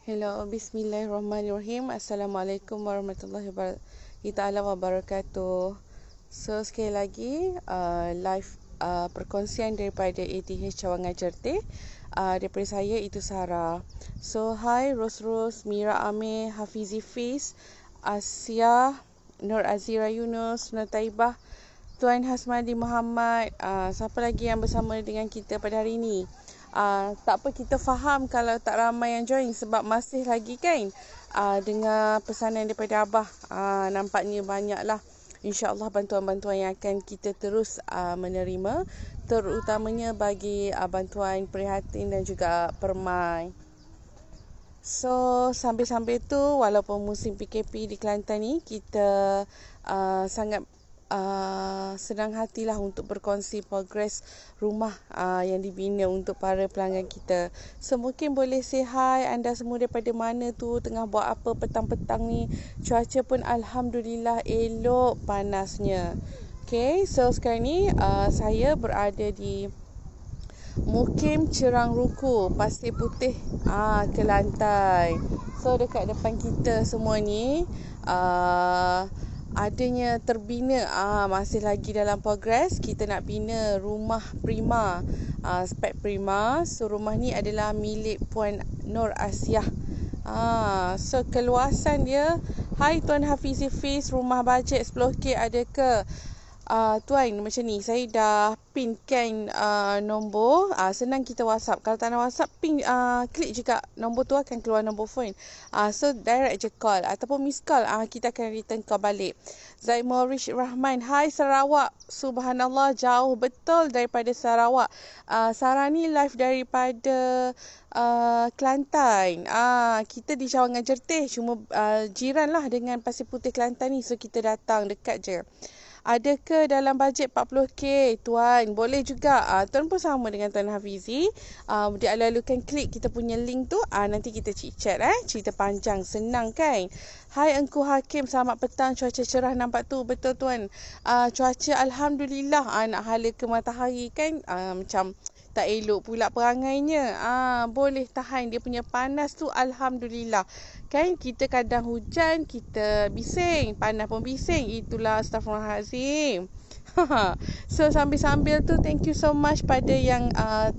Hello, bismillahirrahmanirrahim. Assalamualaikum warahmatullahi wabarakatuh. So, sekali lagi, live perkongsian daripada ATH Cawangan Certeh. Daripada saya, itu Sarah. So, hi Ros, Mira Amir, Hafizi Fiz, Asia, Nur Azira Yunus, Nur Taibah, Tuan Hasmadi Muhammad. Siapa lagi yang bersama dengan kita pada hari ini? Tak apa, kita faham kalau tak ramai yang join sebab masih lagi kan dengar pesanan daripada Abah. Nampaknya banyaklah. InsyaAllah bantuan-bantuan yang akan kita terus menerima, terutamanya bagi bantuan prihatin dan juga permai. So, sambil-sambil tu, walaupun musim PKP di Kelantan ni, kita sangat senang hatilah untuk berkongsi progres rumah yang dibina untuk para pelanggan kita. So, mungkin boleh say hi anda semua daripada mana tu, tengah buat apa petang-petang ni. Cuaca pun Alhamdulillah elok panasnya. Okay, so sekarang ni saya berada di Mukim Cerang Ruku, Pasir Putih, Kelantan. So, dekat depan kita semua ni adanya terbina, masih lagi dalam progres. Kita nak bina rumah prima, spek prima. So, rumah ni adalah milik Puan Nur Asiah. So, keluasan dia, hai Tuan Hafizi Fiz, rumah bajet 10K ada ke? Tuan, macam ni, saya dah pinkan nombor. Senang kita WhatsApp. Kalau tak nak WhatsApp, pin, klik juga nombor tu akan keluar nombor phone. So, direct je call ataupun miss call. Kita akan return call balik. Zaimorish Rahman, hai Sarawak. Subhanallah, jauh betul daripada Sarawak. Sarah ni live daripada Kelantan. Kita di Cawangan Certeh, cuma jiran lah dengan Pasir Putih Kelantan ni. So, kita datang dekat je. Ada ke dalam bajet 40K? Tuan, boleh juga. Tuan pun sama dengan Tuan Hafizi. Dia lalukan klik kita punya link tu. Nanti kita chat cerita panjang, senang kan? Hai Engku Hakim, selamat petang. Cuaca cerah nampak tu. Betul Tuan. Cuaca Alhamdulillah. Nak hala ke matahari kan? Macam tak elok pula perangainya. Boleh tahan dia punya panas tu, Alhamdulillah. Kan kita kadang hujan, kita bising. Panas pun bising. Itulah, astagfirullahalazim. So, sambil-sambil tu, thank you so much pada yang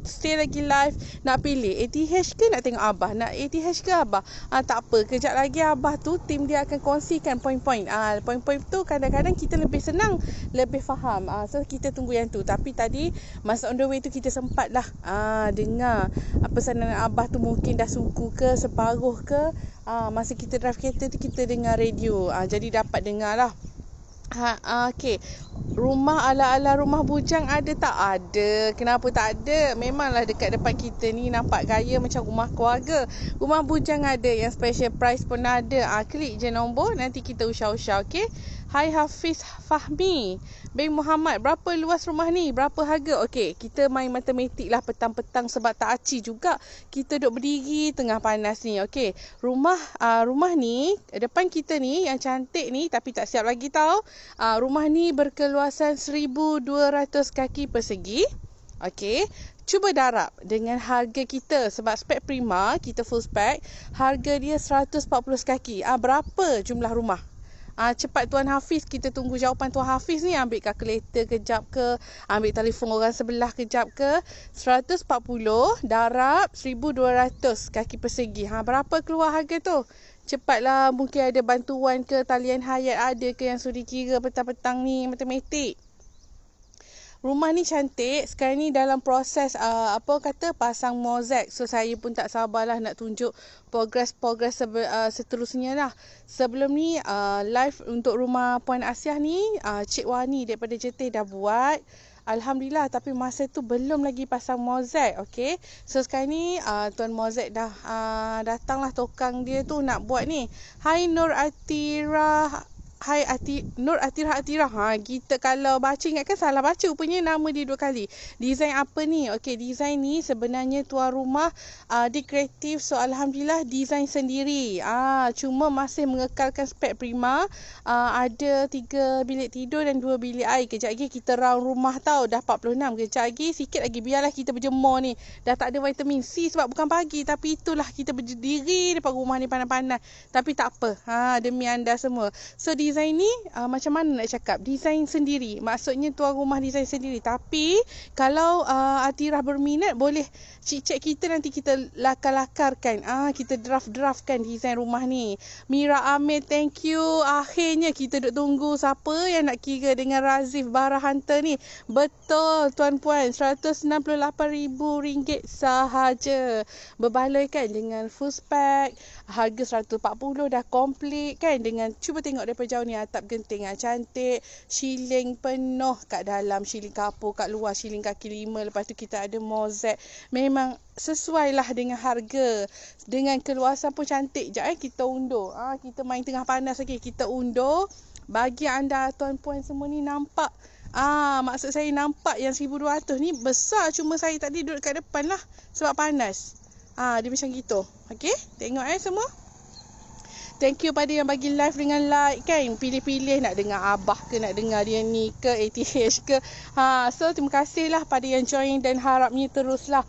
stay lagi live. Nak pilih ATH ke nak tengok Abah? Nak ATH ke Abah? Tak apa, kejap lagi Abah tu, tim dia akan kongsikan poin-poin. Poin-poin tu kadang-kadang kita lebih senang, lebih faham. So, kita tunggu yang tu. Tapi tadi, masa on the way tu, kita sempat lah dengar pesanan Abah tu. Mungkin dah suku ke, separuh ke. Masa kita drive kereta tu, kita dengar radio. Jadi dapat dengar lah. Okay. Rumah ala-ala rumah bujang ada tak? Ada. Kenapa tak ada? Memanglah dekat depan kita ni nampak gaya macam rumah keluarga. Rumah bujang ada, yang special price pun ada. Klik je nombor, nanti kita usah-usah, okay? Hai Hafiz Fahmi bin Muhammad, berapa luas rumah ni? Berapa harga? Okey, kita main matematik lah petang-petang sebab tak aci juga. Kita duduk berdiri tengah panas ni. Okey, rumah ni, depan kita ni yang cantik ni tapi tak siap lagi tau. Rumah ni berkeluasan 1,200 kaki persegi. Okey, cuba darab dengan harga kita sebab spek prima, kita full spek. Harga dia 140 kaki. Berapa jumlah rumah? Cepat Tuan Hafiz, kita tunggu jawapan Tuan Hafiz ni. Ambil kalkulator kejap ke, ambil telefon orang sebelah kejap ke. 140 darab 1,200 kaki persegi. Berapa keluar harga tu? Cepatlah, mungkin ada bantuan ke, talian hayat ada ke yang sudi kira petang-petang ni matematik. Rumah ni cantik. Sekarang ni dalam proses pasang mozaik. So, saya pun tak sabarlah nak tunjuk progres seterusnya lah. Sebelum ni live untuk rumah Puan Asiah ni, Cik Wani daripada Certeh dah buat. Alhamdulillah, tapi masa tu belum lagi pasang mozaik. Okay, so sekarang ni Tuan Mozaik dah datanglah, tokang dia tu nak buat ni. Hai Nur Atira Nur Atira. Kita kalau baca ingatkan salah baca rupanya nama dia 2 kali. Design apa ni? Okey, design ni sebenarnya tuan rumah dia kreatif. So alhamdulillah design sendiri. Cuma masih mengekalkan spek prima. Ada 3 bilik tidur dan 2 bilik air. Kejap lagi kita round rumah tau. Dah 46. Kejap lagi sikit lagi biarlah kita berjemur ni. Dah tak ada vitamin C sebab bukan pagi, tapi itulah kita berdiri depan rumah ni panas-panas. Tapi tak apa. Demi anda semua. So design ni macam mana nak cakap, design sendiri, maksudnya tuan rumah design sendiri. Tapi kalau Atirah berminat, boleh cik-cik kita nanti kita lakar-lakarkan, kita draft-draftkan design rumah ni. Mira Amir, thank you. Akhirnya kita duk tunggu siapa yang nak kira dengan Razif Bara Hunter ni. Betul tuan-puan, RM168,000 sahaja. Berbaloi kan dengan full spec, harga 140 dah komplit kan, dengan cuba tengok daripada jauh ni, atap genting cantik, shilling penuh kat dalam, shilling kapur kat luar, shilling kaki 5, lepas tu kita ada mosaic. Memang sesuai lah dengan harga, dengan keluasan pun cantik. Sekejap kita undur, kita main tengah panas lagi, kita undur bagi anda tuan-puan semua ni nampak. Maksud saya nampak yang 1,200 ni besar, cuma saya tadi duduk kat depan lah sebab panas. Dia macam gitu. Okey, tengok semua. Thank you pada yang bagi live dengan like kan. Pilih-pilih nak dengar Abah ke, nak dengar dia ni ke, ATH ke. So terima kasih lah pada yang join, dan harapnya teruslah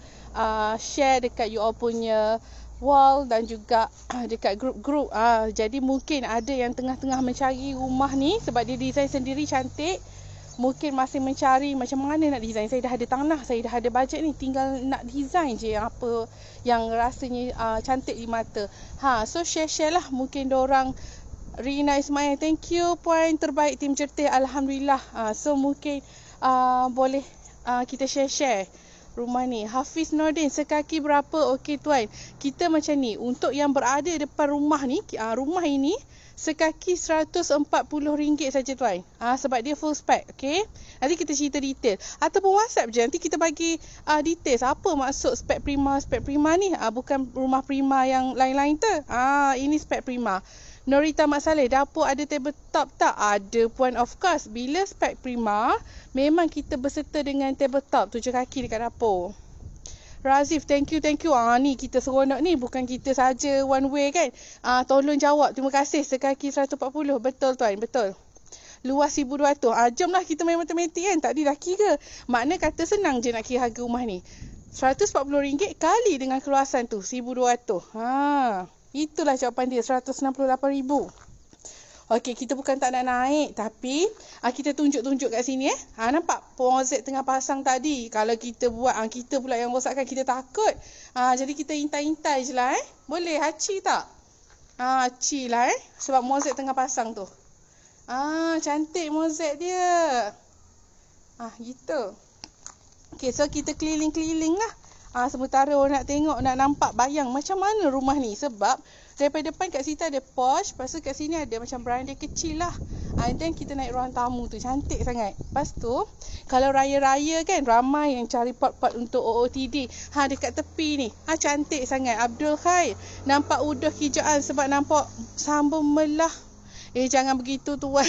share dekat you all punya wall dan juga dekat grup-grup. Jadi mungkin ada yang tengah-tengah mencari rumah ni sebab dia design sendiri cantik. Mungkin masih mencari macam mana nak design. Saya dah ada tanah, saya dah ada bajet ni, tinggal nak design je yang apa yang rasanya cantik di mata. So share-share lah. Mungkin diorang Rina Ismail, thank you puan terbaik tim Certih, alhamdulillah. So mungkin boleh kita share-share rumah ni. Hafiz Nordin, sekaki berapa? Okey tuan, kita macam ni, untuk yang berada depan rumah ni, rumah ini sekaki RM140 saja tuan. Sebab dia full spec. Okey, nanti kita cerita detail, ataupun WhatsApp je, nanti kita bagi details apa maksud spec prima. Spec prima ni bukan rumah prima yang lain-lain tu. Ini spec prima. Norita Mak Saleh, dapur ada tabletop tak? Ada puan, of course. Bila spec prima, memang kita berserta dengan tabletop 7 kaki dekat dapur. Razif, thank you. Ni kita seronok ni, bukan kita saja one way kan. Tolong jawab, terima kasih. Sekaki 140, betul tuan, betul. Luas 1,200. Jomlah kita main matematik kan. Tadi dah kira. Makna kata senang je nak kira harga rumah ni. RM140 kali dengan keluasan tu 1,200. Itulah jawapan dia, RM168,000. Okey, kita bukan tak nak naik, tapi kita tunjuk-tunjuk kat sini nampak mosaic tengah pasang tadi. Kalau kita buat, kita pula yang rosakkan, kita takut. Jadi kita intai-intai je lah Boleh haci tak? Haci lah sebab mosaic tengah pasang tu. Cantik mosaic dia. Gitu. Okey, so kita keliling-keliling lah. Sementara orang nak tengok, nak nampak bayang macam mana rumah ni. Sebab daripada depan kat situ ada porch, lepas tu kat sini ada macam beranda kecil lah. And then kita naik ruang tamu tu, cantik sangat. Lepas tu, kalau raya-raya kan, ramai yang cari pot-pot untuk OOTD. Dekat tepi ni, cantik sangat. Abdul Khair, nampak udah hijauan sebab nampak sambung melah. Jangan begitu tuan.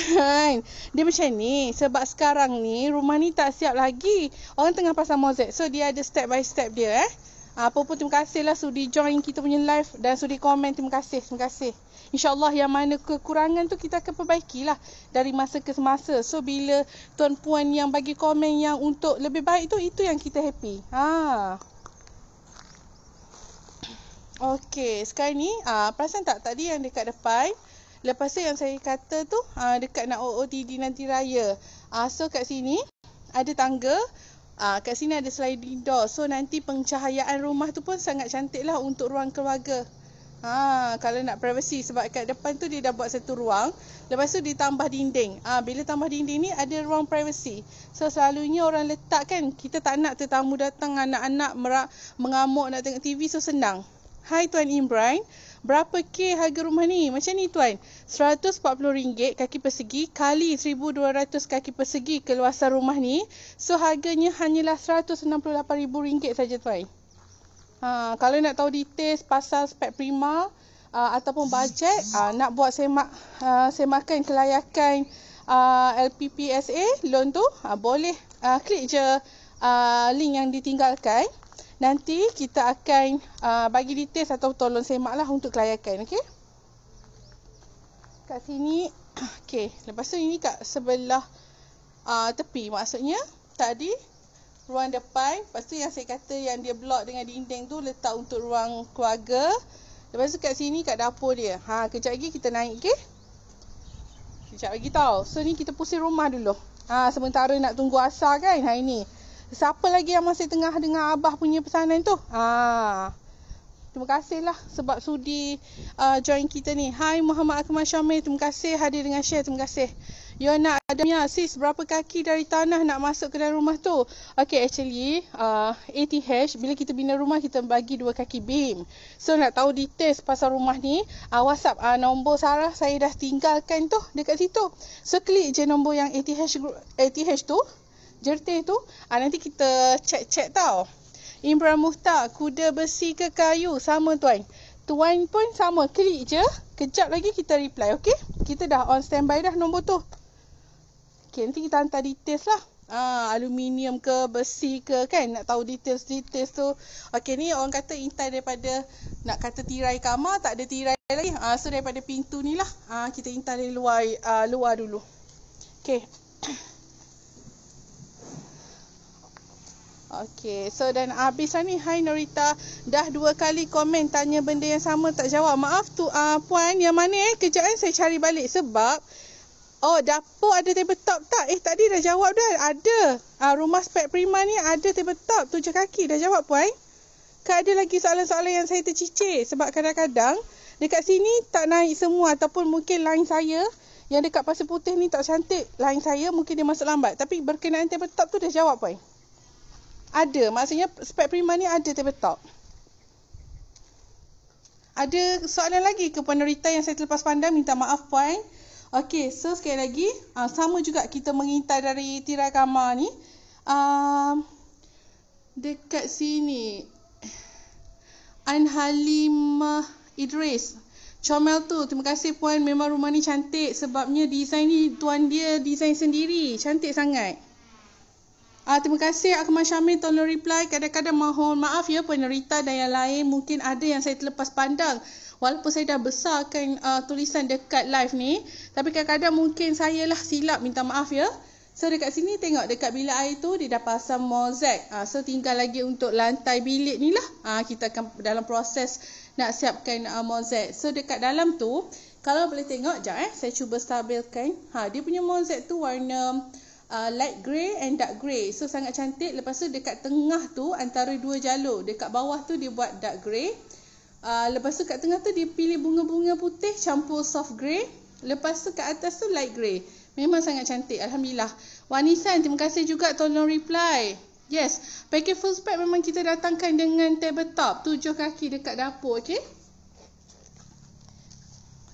Dia macam ni sebab sekarang ni rumah ni tak siap lagi. Orang tengah pasang mosaic. So dia ada step by step dia Apa pun terima kasih lah sudi join kita punya live dan sudi komen. Terima kasih. InsyaAllah yang mana kekurangan tu kita akan perbaikilah dari masa ke semasa. So bila tuan puan yang bagi komen yang untuk lebih baik tu, itu yang kita happy. Okey, sekarang ni perasan tak tadi yang dekat depan, lepas tu yang saya kata tu dekat nak OOTD nanti raya. So kat sini ada tangga, kat sini ada sliding door. So nanti pencahayaan rumah tu pun sangat cantik lah untuk ruang keluarga. Kalau nak privacy, sebab kat depan tu dia dah buat satu ruang, lepas tu ditambah dinding. Bila tambah dinding ni ada ruang privacy. So selalunya orang letak kan, kita tak nak tetamu datang, anak-anak mengamuk nak tengok TV, so senang. Hai Tuan Imran, berapa K harga rumah ni? Macam ni tuan, RM140 kaki persegi kali 1,200 kaki persegi keluasan rumah ni. So harganya hanyalah RM168,000 saja tuan. Kalau nak tahu details pasal spek prima, ataupun bajet nak buat semakan kelayakan LPPSA loan tu, boleh klik je link yang ditinggalkan. Nanti kita akan bagi details atau tolong semak lah untuk kelayakan. Okey, kat sini. Okey, lepas tu ini kat sebelah tepi, maksudnya tadi ruang depan. Lepas tu yang saya kata yang dia blok dengan dinding tu letak untuk ruang keluarga. Lepas tu kat sini kat dapur dia. Kejap lagi kita naik. Okey, kejap lagi tau. So ni kita pusing rumah dulu. Sementara nak tunggu asar kan. Ini siapa lagi yang masih tengah dengar Abah punya pesanan tu? Terima kasihlah sebab sudi join kita ni. Hai Muhammad Akmal Syamil, terima kasih hadir dengan share, terima kasih. Yona Adamia, sis berapa kaki dari tanah nak masuk ke dalam rumah tu? Okay, actually ATH, bila kita bina rumah kita bagi 2 kaki beam. So nak tahu details pasal rumah ni, WhatsApp nombor Sarah saya dah tinggalkan tu dekat situ. So klik je nombor yang ATH tu, jertih tu, nanti kita check tau. Imran Muhtar, kuda besi ke kayu? Sama tuan. Tuan pun sama, klik je. Kejap lagi kita reply, okey? Kita dah on standby dah nombor tu. Okey, nanti kita hantar details lah. Aluminium ke, besi ke kan? Nak tahu details tu. Okey, ni orang kata intai daripada, nak kata tirai kamar, tak ada tirai lagi. So daripada pintu ni lah, kita intai dari luar dulu. Okey. Okey, so dan habis lah ni. Hai Norita, dah 2 kali komen tanya benda yang sama tak jawab. Maaf tu puan, yang mana kejap saya cari balik sebab dapur ada tabletop tak? Tadi dah jawab dah. Ada. Rumah spek prima ni ada tabletop 7 kaki, dah jawab puan. Kan ada lagi soalan-soalan yang saya tercicir sebab kadang-kadang dekat sini tak naik semua, ataupun mungkin line saya yang dekat Pasir Putih ni tak cantik line saya, mungkin dia masuk lambat. Tapi berkenaan tabletop tu dah jawab puan. Ada, maksudnya spek prima ni ada tabletop. Ada soalan lagi ke Puan Norita yang saya terlepas pandang? Minta maaf puan. Okey, so sekali lagi sama juga kita mengintai dari tirai kamar ni. Dekat sini Anhalimah Idris, comel tu, terima kasih puan. Memang rumah ni cantik sebabnya desain ni tuan dia desain sendiri, cantik sangat. Terima kasih Akmal Syamil, tolong reply. Kadang-kadang mohon maaf ya Puan Norita dan yang lain, mungkin ada yang saya terlepas pandang. Walaupun saya dah besarkan tulisan dekat live ni, tapi kadang-kadang mungkin saya lah silap, minta maaf ya. So dekat sini tengok, dekat bilik air tu dia dah pasang mozaik. So tinggal lagi untuk lantai bilik ni lah. Kita akan dalam proses nak siapkan mozaik. So dekat dalam tu, kalau boleh tengok, sekejap saya cuba stabilkan. Dia punya mozaik tu warna light grey and dark grey. So sangat cantik. Lepas tu dekat tengah tu antara 2 jalur. Dekat bawah tu dia buat dark grey. Lepas tu kat tengah tu dia pilih bunga-bunga putih campur soft grey. Lepas tu kat atas tu light grey. Memang sangat cantik, alhamdulillah. Wanisan, terima kasih juga, tolong reply. Yes, package full spec memang kita datangkan dengan tabletop 7 kaki dekat dapur, okey?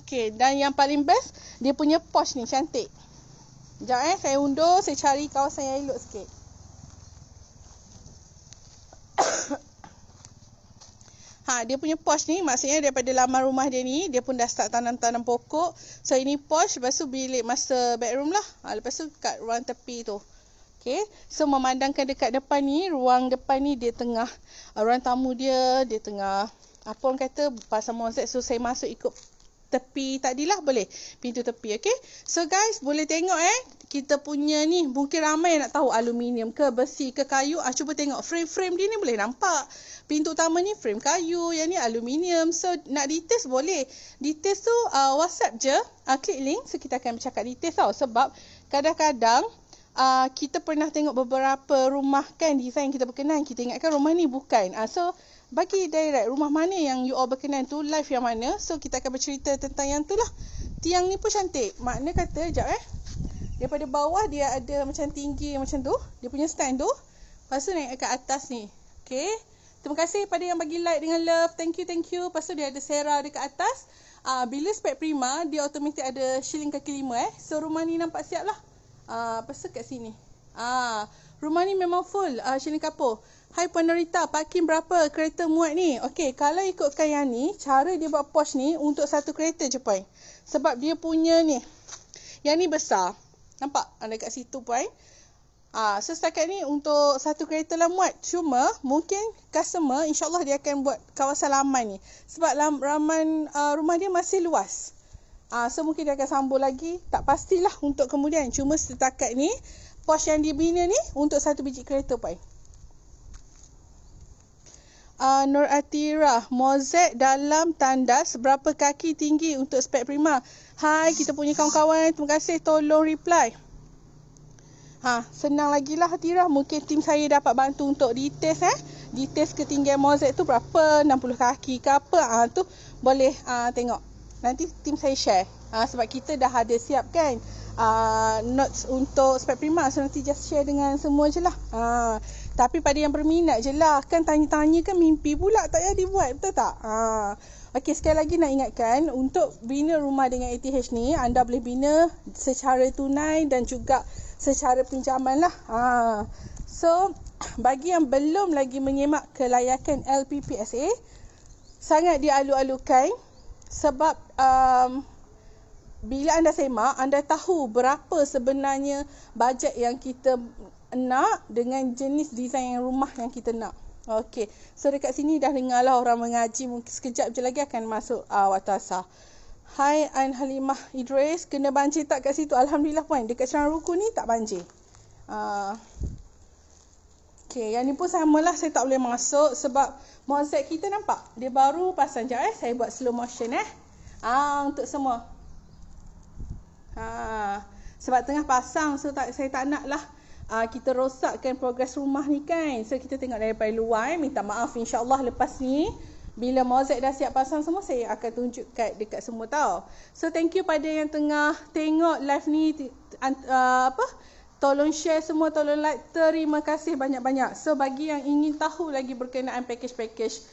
Okey, dan yang paling best dia punya porch ni cantik. Sekejap saya undur, saya cari kawasan yang elok sikit. Dia punya porch ni maksudnya daripada laman rumah dia ni, dia pun dah start tanam-tanam pokok. So ini porch, lepas tu bilik master bedroom lah. Lepas tu kat ruang tepi tu. Okay, so memandangkan dekat depan ni, ruang depan ni dia tengah, ruang tamu dia tengah, apa orang kata, pasal mozaik. So saya masuk ikut tepi tadilah, boleh pintu tepi. Okay, so guys boleh tengok kita punya ni, mungkin ramai yang nak tahu aluminium ke besi ke kayu. Cuba tengok frame-frame dia ni, boleh nampak pintu utama ni frame kayu, yang ni aluminium. So nak details boleh, details tu WhatsApp je, klik link. So kita akan bercakap details tau, sebab kadang-kadang kita pernah tengok beberapa rumah kan, design kita berkenan, kita ingatkan rumah ni bukan. So bagi direct rumah mana yang you all berkenan tu, live yang mana. So kita akan bercerita tentang yang tu lah. Tiang ni pun cantik, makna kata sekejap daripada bawah dia ada macam tinggi macam tu, dia punya stand tu. Lepas tu naik ke atas ni. Okay, terima kasih pada yang bagi like dengan love, thank you. Lepas tu dia ada sera dekat atas. Bila spek prima, dia automatik ada shilling kaki 5 So rumah ni nampak siap lah. Lepas tu kat sini, Rumah ni memang full shilling kapur. Hai Puan Norita, parking berapa kereta muat ni? Okey, kalau ikutkan yang ni, cara dia buat posh ni untuk satu kereta je Puan. Sebab dia punya ni, yang ni besar. Nampak? Dekat situ Puan. So setakat ni untuk satu kereta lah muat. Cuma mungkin customer insyaAllah dia akan buat kawasan laman ni. Sebab laman rumah dia masih luas. So mungkin dia akan sambung lagi. Tak pastilah untuk kemudian. Cuma setakat ni, posh yang dibina ni untuk satu biji kereta Puan. Nur Atira, mozek dalam tandas berapa kaki tinggi untuk spek prima? Hai, kita punya kawan-kawan, terima kasih tolong reply. Senang lagi lah Atira, mungkin tim saya dapat bantu untuk details details ketinggian mozek tu berapa, 60 kaki ke apa, tu boleh tengok. Nanti tim saya share. Sebab kita dah ada siapkan notes untuk spek prima, so nanti just share dengan semua je lah. Tapi pada yang berminat je lah. Kan tanya-tanya kan mimpi pula tak payah dibuat. Betul tak? Okey, sekali lagi nak ingatkan. Untuk bina rumah dengan ATH ni, anda boleh bina secara tunai dan juga secara pinjaman lah. So, bagi yang belum lagi menyemak kelayakan LPPSA, sangat dialu-alukan. Sebab bila anda semak, anda tahu berapa sebenarnya bajet yang kita nak dengan jenis desain rumah yang kita nak. Okey. So dekat sini dah dengar lah orang mengaji. Mungkin sekejap je lagi akan masuk waktu asar. Hai Ain Halimah Idris. Kena banjir tak kat situ? Alhamdulillah Puan. Dekat Serang Ruku ni tak banjir. Okey. Yang ni pun samalah. Saya tak boleh masuk. Sebab mozek kita nampak. Dia baru pasang. Sekejap Saya buat slow motion untuk semua. Sebab tengah pasang. So saya tak nak lah kita rosakkan progres rumah ni kan. So kita tengok daripada luar. Minta maaf insyaAllah lepas ni bila mozek dah siap pasang semua, saya akan tunjuk dekat semua tau. So thank you pada yang tengah tengok live ni. Tolong share semua, tolong like. Terima kasih banyak-banyak. So bagi yang ingin tahu lagi berkenaan package-package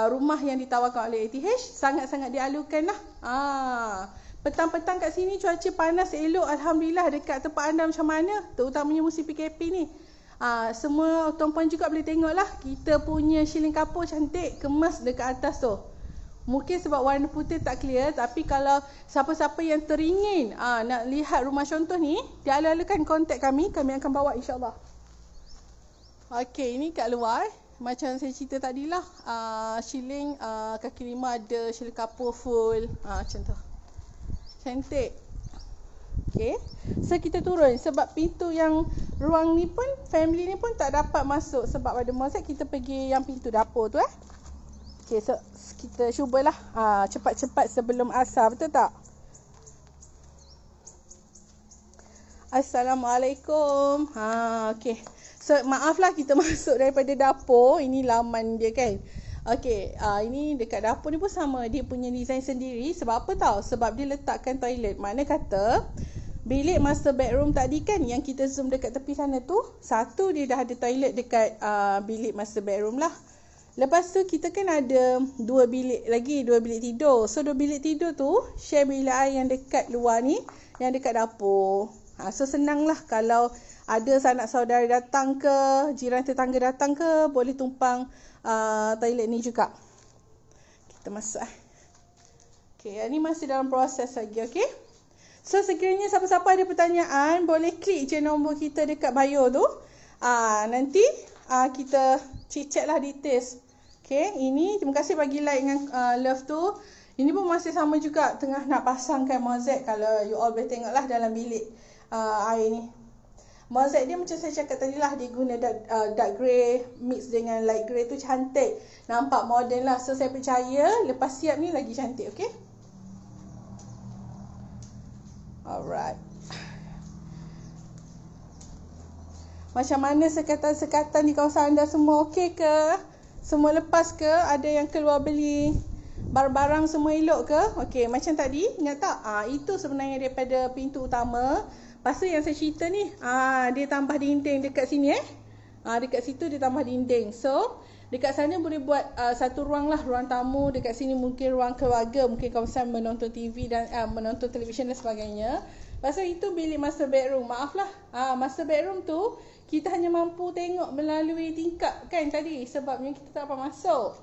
rumah yang ditawarkan oleh ATH, sangat-sangat dialukan lah. Petang-petang kat sini cuaca panas elok. Alhamdulillah. Dekat tempat anda macam mana? Terutamanya musim PKP ni. Semua tuan-puan juga boleh tengok lah. Kita punya shilling kapur cantik. Kemas dekat atas tu. Mungkin sebab warna putih tak clear. Tapi kalau siapa-siapa yang teringin nak lihat rumah contoh ni, dialu-alukan kontak kami. Kami akan bawa insyaAllah. Okey, ini kat luar. Macam saya cerita tadilah. Shilling kaki lima ada shilling kapur full. Macam tu. Cantik. Okay. So kita turun. Sebab pintu yang ruang ni pun, family ni pun tak dapat masuk. Sebab ada mozek, kita pergi yang pintu dapur tu Okay, so kita cubalah cepat-cepat sebelum asar. Betul tak? Assalamualaikum. Okay. So maaflah kita masuk daripada dapur. Ini laman dia kan. Okey, ini dekat dapur ni pun sama. Dia punya design sendiri. Sebab apa tahu? Sebab dia letakkan toilet. Mana kata bilik master bedroom tadi kan yang kita zoom dekat tepi sana tu, satu dia dah ada toilet dekat bilik master bedroom lah. Lepas tu kita kan ada dua bilik lagi, dua bilik tidur. So dua bilik tidur tu share bilik air yang dekat luar ni, yang dekat dapur. So senang lah kalau ada sanak saudara datang ke, jiran tetangga datang ke, boleh tumpang toilet ni juga. Kita masuk Okay, ni masih dalam proses lagi, okay. So sekiranya siapa-siapa ada pertanyaan, boleh klik je nombor kita dekat bio tu. Nanti kita chat lah details. Okay, ini terima kasih bagi like dengan love tu. Ini pun masih sama juga, tengah nak pasangkan mozek. Kalau you all boleh tengok lah dalam bilik air ni. Mozek dia macam saya cakap tadi lah, dia guna dark grey mix dengan light grey tu cantik. Nampak modern lah. So saya percaya lepas siap ni lagi cantik, okay. Alright. Macam mana sekatan-sekatan di kawasan anda semua okey ke? Semua lepas ke? Ada yang keluar beli barang-barang semua elok ke? Okey, macam tadi, ingat tak? Itu sebenarnya daripada pintu utama. Lepas tu yang saya cerita ni, dia tambah dinding dekat sini dekat situ dia tambah dinding. So, dekat sana boleh buat satu ruang lah, ruang tamu. Dekat sini mungkin ruang keluarga, mungkin kawasan menonton TV dan menonton televisyen dan sebagainya. Lepas tu itu bilik master bedroom. Maaf lah. Master bedroom tu kita hanya mampu tengok melalui tingkap kan tadi. Sebabnya kita tak dapat masuk.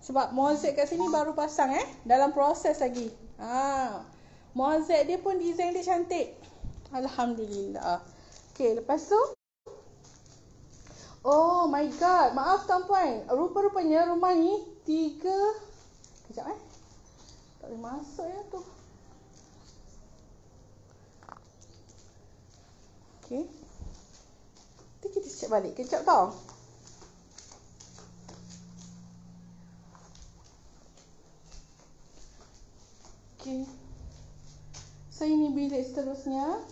Sebab mozaik kat sini baru pasang dalam proses lagi. Mozaik dia pun design dia cantik. Alhamdulillah. Okay, lepas tu. Oh my god. Maaf tuan-puan. Rupa-rupanya rumah ni 3. Kejap tak boleh masuk tu. Okay. Nanti kita check balik. Kejap tau. Okay. So ini bilik seterusnya.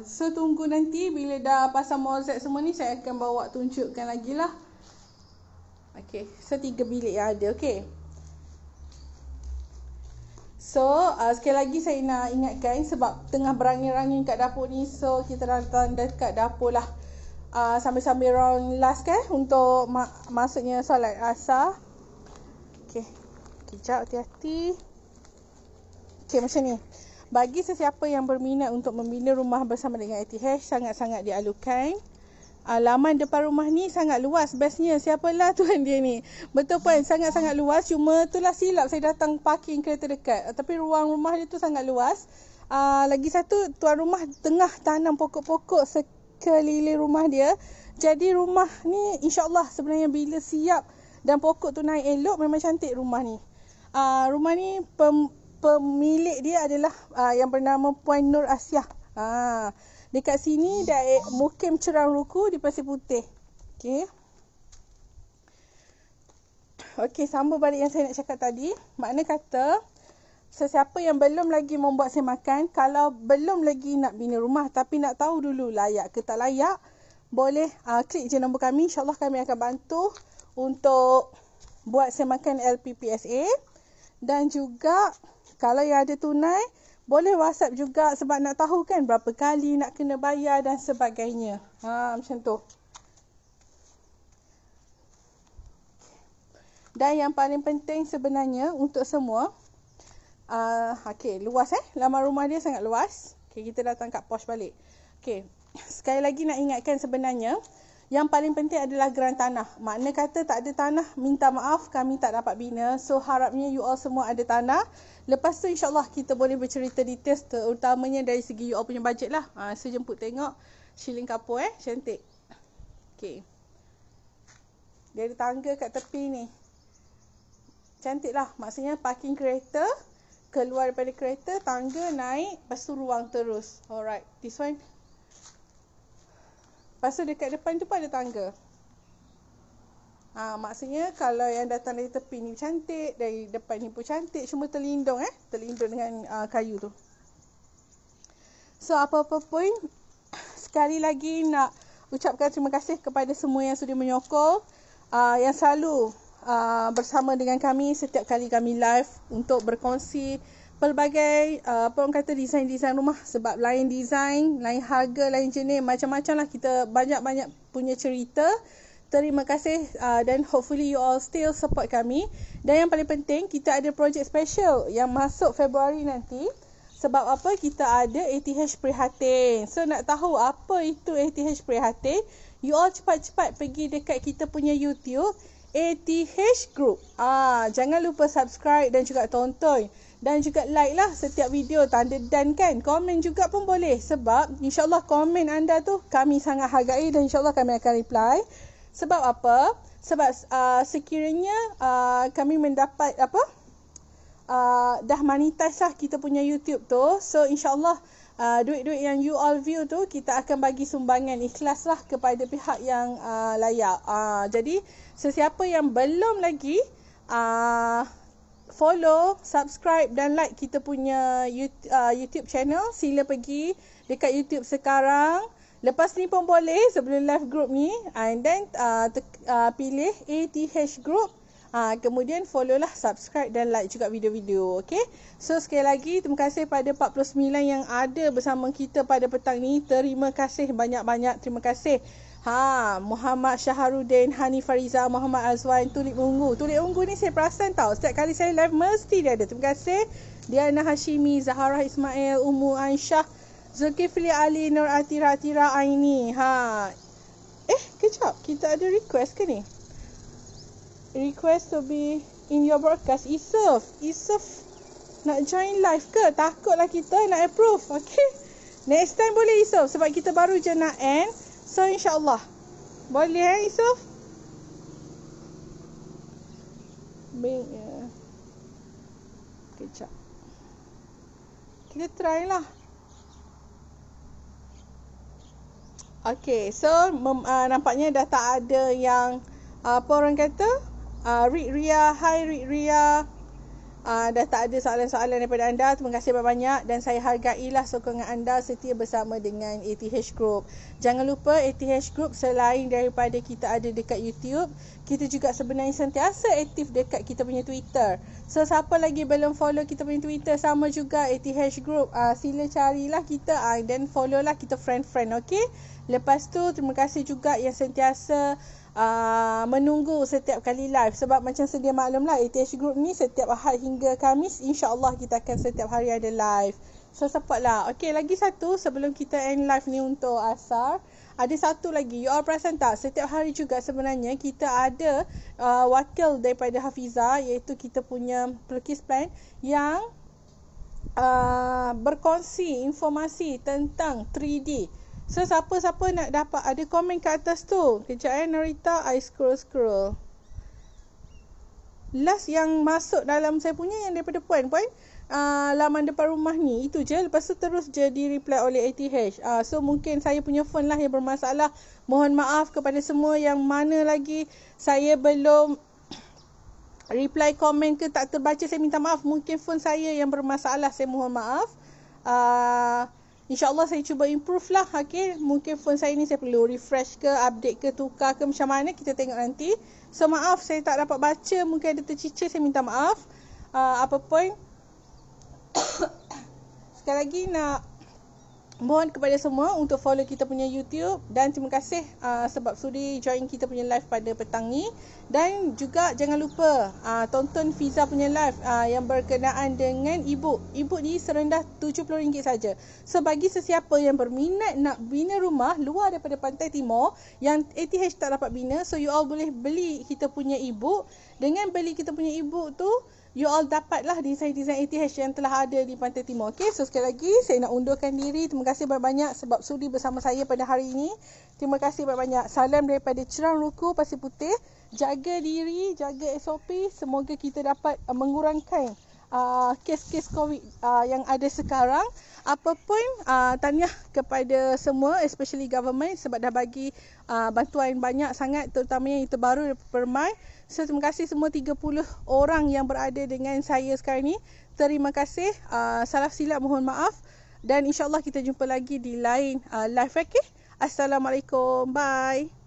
So tunggu nanti bila dah pasang mozaik semua ni saya akan bawa tunjukkan lagi lah. Okay. So 3 bilik yang ada. Okay. So sekali lagi saya nak ingatkan sebab tengah berangin-rangin kat dapur ni. So kita datang dekat dapur lah. Sambil-sambil round last kan untuk masuknya solat asar. Okay. Kejap, hati-hati. Okay, macam ni. Bagi sesiapa yang berminat untuk membina rumah bersama dengan ATH, sangat-sangat dialukan. Laman depan rumah ni sangat luas. Bestnya, siapalah tuan dia ni. Betul puan, sangat-sangat luas. Cuma itulah silap saya datang parking kereta dekat. Tapi ruang rumah dia tu sangat luas. Lagi satu, tuan rumah tengah tanam pokok-pokok sekeliling rumah dia. Jadi rumah ni insyaAllah sebenarnya bila siap dan pokok tu naik elok, memang cantik rumah ni. Rumah ni pemilik dia adalah yang bernama Puan Nur Asiah. Dekat sini Mukim Cerang Ruku di Pasir Putih. Okey, sambung balik yang saya nak cakap tadi. Makna kata sesiapa yang belum lagi membuat semakan, kalau belum lagi nak bina rumah tapi nak tahu dulu layak ke tak layak, boleh klik je nombor kami. InsyaAllah kami akan bantu untuk buat semakan LPPSA. Dan juga kalau yang ada tunai, boleh WhatsApp juga sebab nak tahu kan berapa kali nak kena bayar dan sebagainya. Macam tu. Dan yang paling penting sebenarnya untuk semua, okay, luas laman rumah dia sangat luas. Okay, kita datang kat pos balik. Okay, sekali lagi nak ingatkan sebenarnya, yang paling penting adalah geran tanah. Makna kata tak ada tanah, minta maaf kami tak dapat bina. So harapnya you all semua ada tanah. Lepas tu insyaAllah kita boleh bercerita details, terutamanya dari segi you all punya bajet lah. So jemput tengok shilling kapur cantik. Okay. Dia ada tangga kat tepi ni. Cantik lah. Maksudnya parking kereta, keluar daripada kereta, tangga naik, lepas tu ruang terus. Alright, this one. Lepas tu dekat depan tu pun ada tangga. Maksudnya kalau yang datang dari tepi ni cantik, dari depan ni pun cantik, cuma terlindung terlindung dengan kayu tu. So apa-apa pun, sekali lagi nak ucapkan terima kasih kepada semua yang sudah menyokong, yang selalu bersama dengan kami setiap kali kami live untuk berkongsi pelbagai orang kata desain-desain rumah. Sebab lain desain, lain harga, lain jenis, macam-macam lah. Kita banyak-banyak punya cerita. Terima kasih dan hopefully you all still support kami. Dan yang paling penting, kita ada projek special yang masuk Februari nanti. Sebab apa? Kita ada ATH Prihatin. So nak tahu apa itu ATH Prihatin, you all cepat-cepat pergi dekat kita punya YouTube ATH Group. Jangan lupa subscribe dan juga tonton. Dan juga like lah setiap video, tanda dan kan. Komen juga pun boleh. Sebab insyaAllah komen anda tu kami sangat hargai dan insyaAllah kami akan reply. Sebab apa? Sebab sekiranya kami mendapat dah monetize lah kita punya YouTube tu. So insyaAllah duit-duit yang you all view tu kita akan bagi sumbangan ikhlas lah kepada pihak yang layak. Jadi sesiapa yang belum lagi follow, subscribe dan like kita punya YouTube channel, sila pergi dekat YouTube sekarang. Lepas ni pun boleh sebelum live group ni, and then pilih ATH Group. Kemudian follow lah, subscribe dan like juga video-video. Okay. So sekali lagi terima kasih pada 49 yang ada bersama kita pada petang ni. Terima kasih banyak-banyak. Terima kasih. Muhammad Syaharuddin, Hani Fariza, Muhammad Azwan, Tulip Ungu. Tulip Ungu ni saya perasan tau, setiap kali saya live mesti dia ada. Terima kasih. Diana Hashimi, Zahara Ismail, Ummu Aisyah, Zulkifli Ali, Nur Atira Atira Aini. Kejap, kita ada request ke ni? Request to be in your broadcast. Isuf nak join live ke? Takutlah kita nak approve. Okay, next time boleh Isuf, sebab kita baru je nak end. So insyaAllah boleh Isuf? Kejap, kita try lah. Okay, so nampaknya dah tak ada yang apa orang kata, Rik Ria. Hai Rik Ria. Dah tak ada soalan-soalan daripada anda. Terima kasih banyak-banyak dan saya hargailah sokongan anda setia bersama dengan ATH Group. Jangan lupa ATH Group selain daripada kita ada dekat YouTube, kita juga sebenarnya sentiasa aktif dekat kita punya Twitter. So siapa lagi belum follow kita punya Twitter, sama juga ATH Group, sila carilah kita dan follow lah kita friend-friend. Okay, lepas tu terima kasih juga yang sentiasa menunggu setiap kali live. Sebab macam sedia maklum lah, ATH Group ni setiap Ahad hingga Khamis insyaAllah kita akan setiap hari ada live. So support lah. Okay, lagi satu sebelum kita end live ni untuk asar, ada satu lagi. You all perasan tak, setiap hari juga sebenarnya kita ada wakil daripada Hafiza, iaitu kita punya pelukis plan yang berkongsi informasi tentang 3D. So siapa-siapa nak dapat, ada komen kat atas tu. Kejap Norita, I scroll. Last yang masuk dalam saya punya yang daripada Puan laman depan rumah ni, itu je. Lepas tu terus je di reply oleh ATH. So mungkin saya punya phone lah yang bermasalah. Mohon maaf kepada semua yang mana lagi saya belum reply komen ke tak terbaca, saya minta maaf. Mungkin phone saya yang bermasalah, saya mohon maaf. InsyaAllah saya cuba improve lah. Okay, mungkin phone saya ni saya perlu refresh ke, update ke, tukar ke, macam mana kita tengok nanti. So maaf saya tak dapat baca, mungkin ada tercicir, saya minta maaf. Apa pun sekali lagi nak mohon kepada semua untuk follow kita punya YouTube. Dan terima kasih sebab sudi join kita punya live pada petang ni. Dan juga jangan lupa tonton Fiza punya live yang berkenaan dengan e-book. E-book ni serendah RM70 saja. So bagi sesiapa yang berminat nak bina rumah luar daripada Pantai Timur yang ATH tak dapat bina, so you all boleh beli kita punya e-book. Dengan beli kita punya e-book tu, you all dapatlah desain-desain ATH yang telah ada di Pantai Timur. Okay, so sekali lagi saya nak undurkan diri. Terima kasih banyak-banyak sebab sudi bersama saya pada hari ini. Terima kasih banyak-banyak. Salam daripada Cerang Ruku, Pasir Putih. Jaga diri, jaga SOP. Semoga kita dapat mengurangkan kes-kes COVID yang ada sekarang. Apapun tahniah kepada semua, especially government, sebab dah bagi bantuan banyak sangat, terutamanya yang terbaru daripada Permai. So terima kasih semua 30 orang yang berada dengan saya sekarang ni. Terima kasih. Salah silap mohon maaf. Dan insyaAllah kita jumpa lagi di lain live. Okay? Assalamualaikum. Bye.